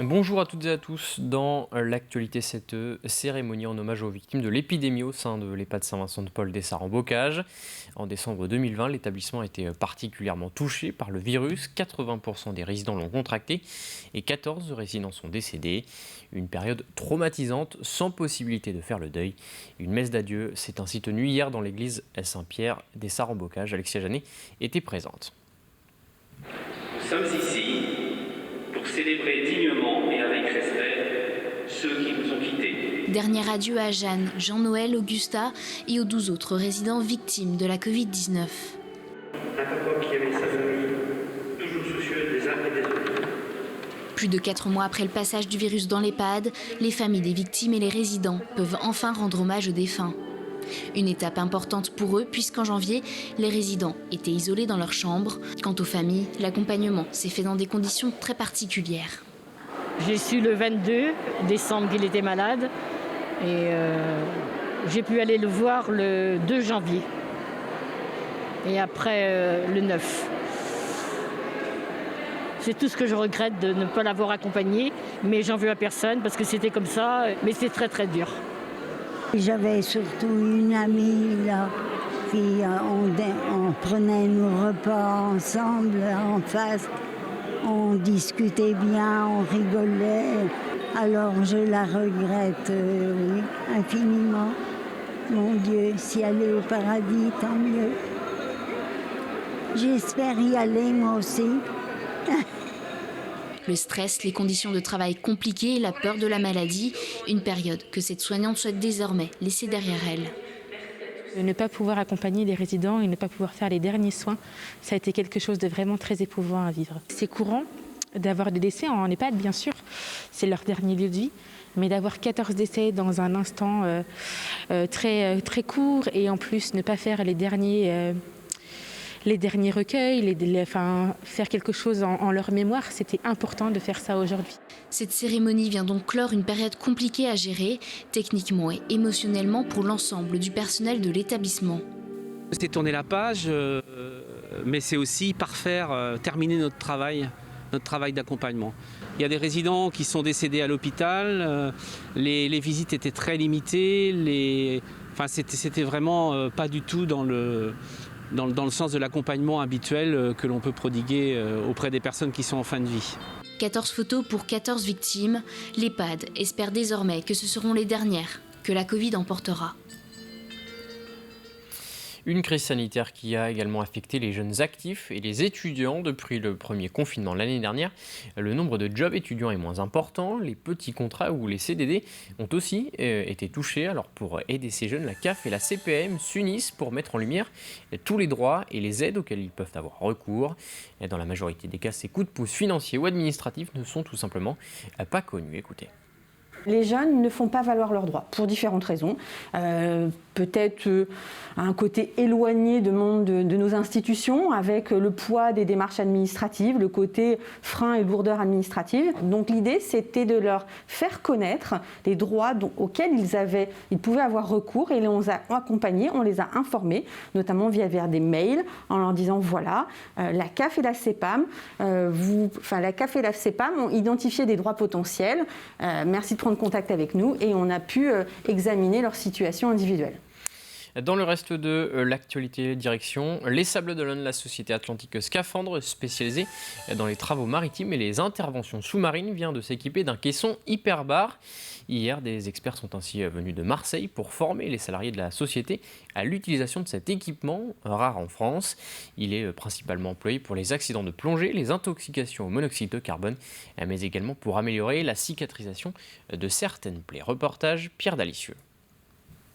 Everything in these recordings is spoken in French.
Bonjour à toutes et à tous. Dans l'actualité, cette cérémonie en hommage aux victimes de l'épidémie au sein de l'EHPAD Saint-Vincent-de-Paul d'Essarts en Bocage. En décembre 2020, l'établissement a été particulièrement touché par le virus. 80% des résidents l'ont contracté et 14 résidents sont décédés. Une période traumatisante sans possibilité de faire le deuil. Une messe d'adieu s'est ainsi tenue hier dans l'église Saint-Pierre d'Essarts en Bocage. Alexia Janet était présente. Nous sommes ici pour célébrer dignement et avec respect ceux qui nous ont quittés. Dernier adieu à Jeanne, Jean-Noël, Augusta et aux 12 autres résidents victimes de la Covid-19. Un papa qui avait sa famille, toujours soucieux des uns et des autres. Plus de 4 mois après le passage du virus dans l'EHPAD, les familles des victimes et les résidents peuvent enfin rendre hommage aux défunts. Une étape importante pour eux puisqu'en janvier, les résidents étaient isolés dans leur chambre. Quant aux familles, l'accompagnement s'est fait dans des conditions très particulières. J'ai su le 22 décembre qu'il était malade et j'ai pu aller le voir le 2 janvier et après le 9. C'est tout ce que je regrette de ne pas l'avoir accompagné, mais j'en veux à personne parce que c'était comme ça, mais c'est très très dur. J'avais surtout une amie là, qui on prenait nos repas ensemble en face, on discutait bien, on rigolait. Alors je la regrette oui, infiniment. Mon Dieu, si elle est au paradis, tant mieux. J'espère y aller moi aussi. Le stress, les conditions de travail compliquées, la peur de la maladie, une période que cette soignante souhaite désormais laisser derrière elle. Ne pas pouvoir accompagner les résidents et ne pas pouvoir faire les derniers soins, ça a été quelque chose de vraiment très éprouvant à vivre. C'est courant d'avoir des décès en EHPAD, bien sûr, c'est leur dernier lieu de vie, mais d'avoir 14 décès dans un instant très court et en plus ne pas faire les derniers recueils, faire quelque chose en leur mémoire, c'était important de faire ça aujourd'hui. Cette cérémonie vient donc clore une période compliquée à gérer, techniquement et émotionnellement pour l'ensemble du personnel de l'établissement. C'est tourner la page, mais c'est aussi parfaire, terminer notre travail d'accompagnement. Il y a des résidents qui sont décédés à l'hôpital, les visites étaient très limitées, c'était vraiment pas du tout dans le sens de l'accompagnement habituel que l'on peut prodiguer auprès des personnes qui sont en fin de vie. 14 photos pour 14 victimes. L'EHPAD espère désormais que ce seront les dernières que la Covid emportera. Une crise sanitaire qui a également affecté les jeunes actifs et les étudiants depuis le premier confinement l'année dernière. Le nombre de jobs étudiants est moins important. Les petits contrats ou les CDD ont aussi été touchés. Alors pour aider ces jeunes, la CAF et la CPAM s'unissent pour mettre en lumière tous les droits et les aides auxquels ils peuvent avoir recours. Et dans la majorité des cas, ces coups de pouce financiers ou administratifs ne sont tout simplement pas connus. Écoutez. Les jeunes ne font pas valoir leurs droits pour différentes raisons. Peut-être un côté éloigné de nos institutions avec le poids des démarches administratives, le côté frein et lourdeur administrative. Donc l'idée, c'était de leur faire connaître les droits auxquels ils pouvaient avoir recours et on les a accompagnés, on les a informés, notamment via des mails en leur disant voilà, la CAF et la CPAM, la CAF et la CPAM ont identifié des droits potentiels. Merci de prendre contact avec nous et on a pu examiner leur situation individuelle. Dans le reste de l'actualité, direction les Sables d'Olonne, la société atlantique Scaphandre spécialisée dans les travaux maritimes et les interventions sous-marines vient de s'équiper d'un caisson hyperbar. Hier, des experts sont ainsi venus de Marseille pour former les salariés de la société à l'utilisation de cet équipement rare en France. Il est principalement employé pour les accidents de plongée, les intoxications au monoxyde de carbone, mais également pour améliorer la cicatrisation de certaines plaies. Reportage Pierre Dalicieux.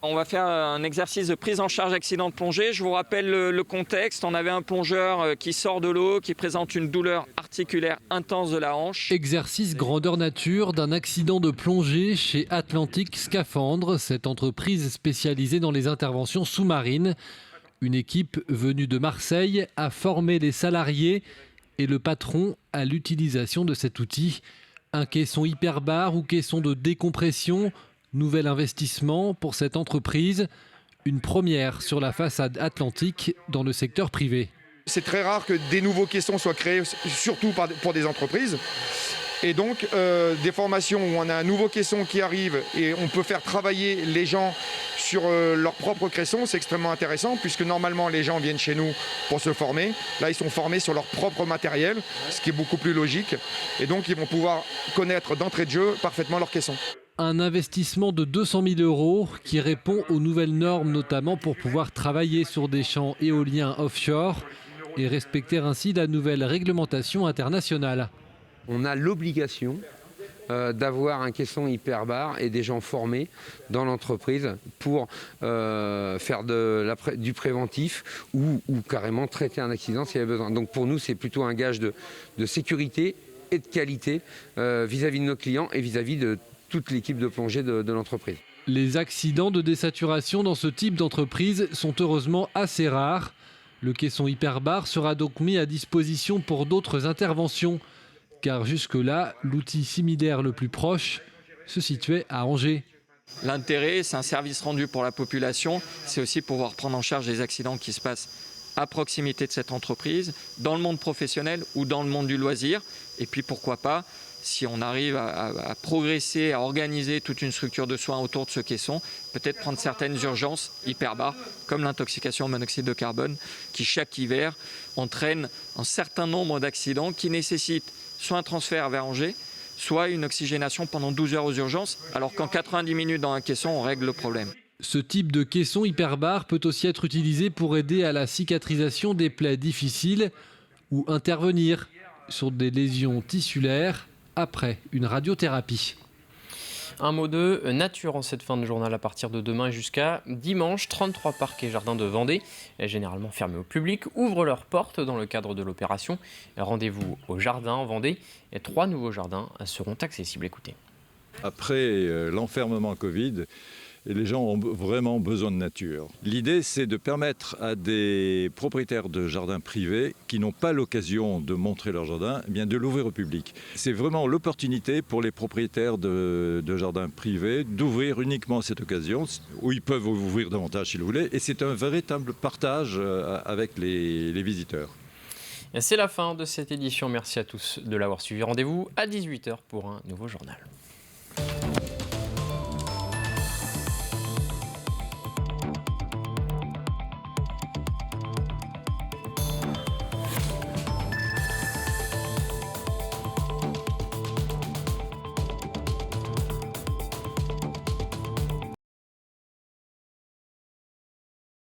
On va faire un exercice de prise en charge accident de plongée. Je vous rappelle le contexte. On avait un plongeur qui sort de l'eau, qui présente une douleur articulaire intense de la hanche. Exercice grandeur nature d'un accident de plongée chez Atlantique Scaphandre, cette entreprise spécialisée dans les interventions sous-marines. Une équipe venue de Marseille a formé les salariés et le patron à l'utilisation de cet outil. Un caisson hyperbar ou caisson de décompression. Nouvel investissement pour cette entreprise, une première sur la façade atlantique dans le secteur privé. C'est très rare que des nouveaux caissons soient créés, surtout pour des entreprises. Et donc des formations où on a un nouveau caisson qui arrive et on peut faire travailler les gens sur leur propre caisson, c'est extrêmement intéressant puisque normalement les gens viennent chez nous pour se former. Là, ils sont formés sur leur propre matériel, ce qui est beaucoup plus logique. Et donc, ils vont pouvoir connaître d'entrée de jeu parfaitement leur caisson. Un investissement de 200 000 € qui répond aux nouvelles normes, notamment pour pouvoir travailler sur des champs éoliens offshore et respecter ainsi la nouvelle réglementation internationale. On a l'obligation d'avoir un caisson hyperbar et des gens formés dans l'entreprise pour faire du préventif ou carrément traiter un accident s'il y a besoin. Donc pour nous, c'est plutôt un gage de sécurité et de qualité vis-à-vis de nos clients et vis-à-vis de toute l'équipe de plongée de l'entreprise. Les accidents de désaturation dans ce type d'entreprise sont heureusement assez rares. Le caisson hyperbar sera donc mis à disposition pour d'autres interventions, car jusque-là, l'outil similaire le plus proche se situait à Angers. L'intérêt, c'est un service rendu pour la population, c'est aussi pouvoir prendre en charge les accidents qui se passent à proximité de cette entreprise, dans le monde professionnel ou dans le monde du loisir. Et puis pourquoi pas, si on arrive à progresser, à organiser toute une structure de soins autour de ce caisson, peut-être prendre certaines urgences hyperbares, comme l'intoxication au monoxyde de carbone, qui chaque hiver entraîne un certain nombre d'accidents qui nécessitent soit un transfert vers Angers, soit une oxygénation pendant 12 heures aux urgences, alors qu'en 90 minutes dans un caisson, on règle le problème. Ce type de caisson hyperbar peut aussi être utilisé pour aider à la cicatrisation des plaies difficiles ou intervenir sur des lésions tissulaires après une radiothérapie. Un mot de nature en cette fin de journal à partir de demain jusqu'à dimanche. 33 parcs et jardins de Vendée, généralement fermés au public, ouvrent leurs portes dans le cadre de l'opération. Rendez-vous au jardin en Vendée. 3 nouveaux jardins seront accessibles. Écoutez. Après l'enfermement Covid, les gens ont vraiment besoin de nature. L'idée, c'est de permettre à des propriétaires de jardins privés qui n'ont pas l'occasion de montrer leur jardin, eh bien de l'ouvrir au public. C'est vraiment l'opportunité pour les propriétaires de jardins privés d'ouvrir uniquement cette occasion, où ils peuvent ouvrir davantage si vous voulez, et c'est un véritable partage avec les visiteurs. C'est la fin de cette édition. Merci à tous de l'avoir suivi. Rendez-vous à 18h pour un nouveau journal.